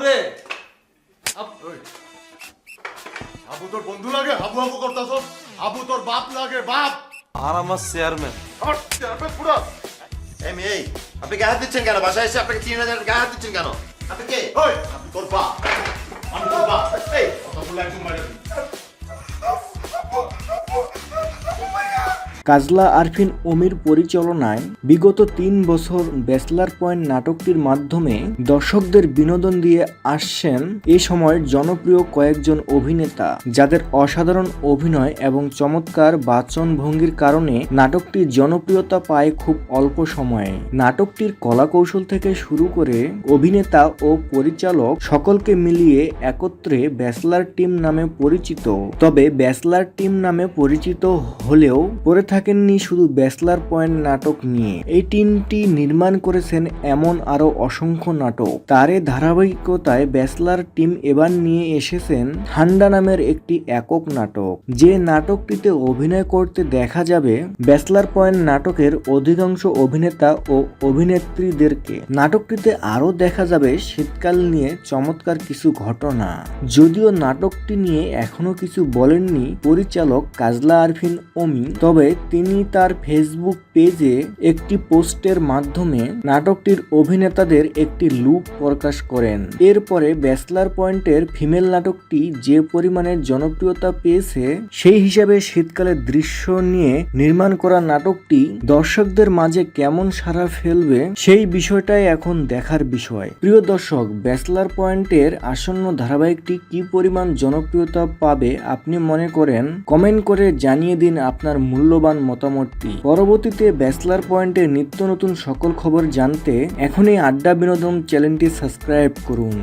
রে ওই, আবু তোর বন্ধু লাগে? হাবু হাবু করতাছ? আবু তোর বাপ লাগে, বাপ। আর আমার চেয়ারম্যান। পুরো এই আপনি গায়ে হাত দিচ্ছেন কেন? বাসায় এসে আপনাকে 3000 গায়ে হাত দিচ্ছেন কেন? আপনি কে? ওই, আমি তোর বাপ। আমি তোর বাপ। এই কথা বলে একদম মাইরে দিবি। কাজলা আরফিন অমির পরিচালনায় বিগত 3 বছর ব্যাচলার পয়েন্ট নাটকটির মাধ্যমে দর্শকদের বিনোদন দিয়ে আসছেন এ সময়ের জনপ্রিয় কয়েকজন অভিনেতা, যাদের অসাধারণ অভিনয় এবং চমৎকার বাচনভঙ্গির কারণে নাটকটি জনপ্রিয়তা পায় খুব অল্প সময়ে। নাটকটির কলাকৌশল থেকে শুরু করে অভিনেতা ও পরিচালক সকলকে মিলিয়ে একত্রে ব্যাচলার টিম নামে পরিচিত। তবে ব্যাচলার টিম নামে পরিচিত হলেও পরে থাকেননি শুধু ব্যাচলার পয়েন্ট নাটক নিয়ে। এই টিমটি নির্মাণ করেছেন এমন আরো অসংখ্য নাটক। তারই ধারাবাহিকতায় ব্যাচলার টিম এবার নিয়ে এসেছেন ঠান্ডা নামের একটি একক নাটক, যে নাটকটিতে অভিনয় করতে দেখা যাবে ব্যাচলার পয়েন্ট নাটকের অধিকাংশ অভিনেতা ও অভিনেত্রীদেরকে। নাটকটিতে আরো দেখা যাবে শীতকাল নিয়ে চমৎকার কিছু ঘটনা। যদিও নাটকটি নিয়ে এখনো কিছু বলেননি পরিচালক কাজলা আরফিন অমি, তবে তিনি তার ফেসবুক পেজে একটি পোস্টের মাধ্যমে নাটকটির অভিনেতাদের একটি লুক প্রকাশ করেন। এরপরে ব্যাচলার পয়েন্টের ফিমেল নাটকটি যে পরিমাণে জনপ্রিয়তা পেয়েছে, সেই হিসাবে শীতকালের দৃশ্য নিয়ে নির্মাণ করা নাটকটি দর্শকদের মাঝে কেমন সাড়া ফেলবে সেই বিষয়টাই এখন দেখার বিষয়। প্রিয় দর্শক, ব্যাচলার পয়েন্টের আসন্ন ধারাবাহিকটি কি পরিমাণ জনপ্রিয়তা পাবে আপনি মনে করেন? কমেন্ট করে জানিয়ে দিন আপনার মূল্যবান মতামতটি। পরবর্তীতে ব্যাচলার পয়েন্টের নিত্য নতুন সকল খবর জানতে এখনই আড্ডা বিনোদন চ্যানেলটি সাবস্ক্রাইব করুন।